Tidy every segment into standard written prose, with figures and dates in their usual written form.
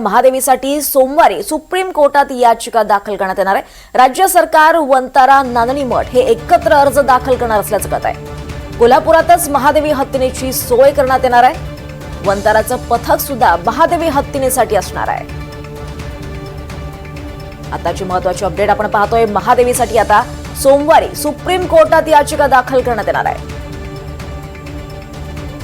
महादेवीसाठी सोमवारी सुप्रीम कोर्टात याचिका दाखल करण्यात येणार आहे। राज्य सरकार, वंतारा, नांदणी मठ हे एकत्र अर्ज दाखल करणार असल्याचं कळत आहे। कोल्हापुरातच महादेवी हत्तीनेची सोय करण्यात येणार आहे। वंताराचं पथक सुद्धा महादेवी हत्तीनेसाठी असणार आहे। आताची महत्त्वाची अपडेट आपण पाहतोय। महादेवीसाठी आता सोमवारी सुप्रीम कोर्टात याचिका दाखल करण्यात येणार आहे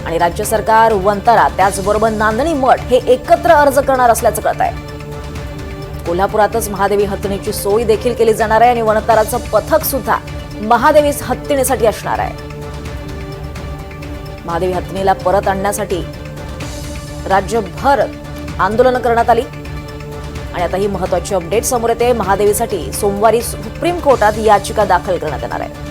आणि राज्य सरकार, वंतारा त्याचबरोबर नांदणी मठ हे एकत्र अर्ज करणार असल्याचं कळत आहे। कोल्हापुरातच महादेवी हत्तीनेची सोय देखील केली जाणार आहे आणि वंताराचं पथक सुद्धा महादेवी हत्तीनेसाठी असणार आहे। महादेवी हत्तीनेला परत आणण्यासाठी राज्यभर आंदोलन करण्यात आली आणि आता ही महत्त्वाची अपडेट समोर येते। महादेवीसाठी सोमवारी सुप्रीम कोर्टात याचिका दाखल करण्यात येणार आहे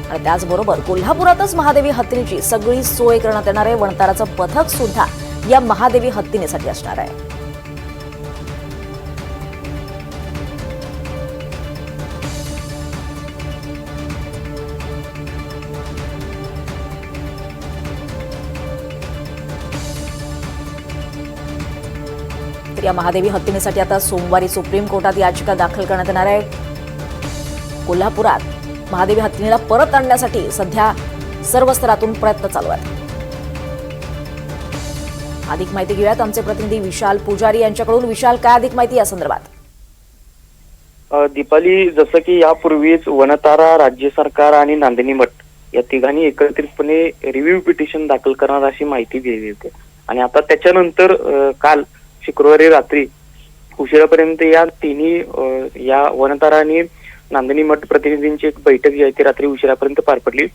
आणि त्याचबरोबर कोल्हापुरातच महादेवी हत्तीनेची सगळी सोय करण्यात येणार आहे। वंताराचं पथक सुद्धा या महादेवी हत्तीनेसाठी असणार आहे। तर या महादेवी हत्तीनेसाठी आता सोमवारी सुप्रीम कोर्टात याचिका दाखल करण्यात येणार आहे। कोल्हापुरात महादेवी हत्तीनेला परत आणण्यासाठी सध्या सर्व स्तरातून प्रयत्न चालू आहेत। अधिक माहिती घेऊयात आमचे प्रतिनिधी विशाल पुजारी यांच्याकडून। विशाल, काय अधिक माहिती या संदर्भात? दीपाली, जसं की यापूर्वीच वनतारा, राज्य सरकार आणि नांदणी मठ या तिघांनी एकत्रितपणे रिव्ह्यू पिटिशन दाखल करणार अशी माहिती दिली होती आणि आता त्याच्यानंतर काल शुक्रवारी रात्री उशिरापर्यंत या तिन्ही या वनतारा आणि नांदणी मठ प्रतिनिधींची एक बैठक जी आहे ती रात्री उशिरापर्यंत पार पडली।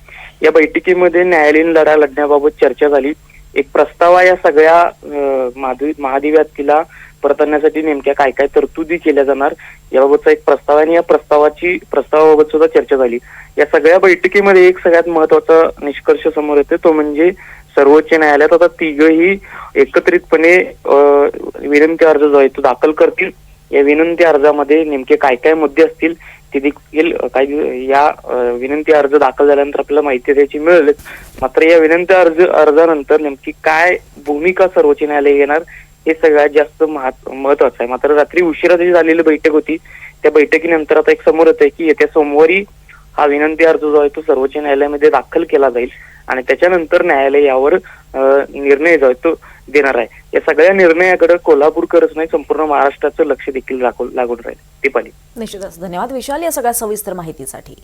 या बैठकीमध्ये न्यायालयीन लढा लढण्याबाबत चर्चा झाली। एक प्रस्ताव या सगळ्या महादेवी हत्तीला परत आणण्यासाठी नेमक्या काय काय तरतुदी केल्या जाणार याबाबतचा एक प्रस्ताव आणि या प्रस्तावाबाबत सुद्धा चर्चा झाली। या सगळ्या बैठकीमध्ये एक सगळ्यात महत्वाचा निष्कर्ष समोर येतो, तो म्हणजे सर्वोच्च न्यायालयात आता तिघही एकत्रितपणे विनंती अर्ज जो आहे तो दाखल करतील। या विनंती अर्जामध्ये नेमके काय काय मुद्दे असतील ते देखील काही या विनंती अर्ज दाखल झाल्यानंतर आपल्याला माहिती द्यायची मिळेल। मात्र या विनंती अर्जानंतर नेमकी काय भूमिका सर्वोच्च न्यायालय घेणार हे सगळ्यात जास्त महत्वाचं आहे। मात्र रात्री उशिरा जी झालेली बैठक होती त्या बैठकीनंतर आता एक समोर येत आहे की येत्या सोमवारी हा विनंती अर्ज जो आहे तो सर्वोच्च न्यायालयामध्ये दाखल केला जाईल आणि त्याच्यानंतर न्यायालय यावर निर्णय जो आहे तो देणार आहे। या सगळ्या निर्णयाकडे कोल्हापूरकरच नाही, संपूर्ण महाराष्ट्राचं लक्ष देखील लागून राहील। दीपाली, निश्चितच धन्यवाद विशाल या सगळ्या सविस्तर माहितीसाठी।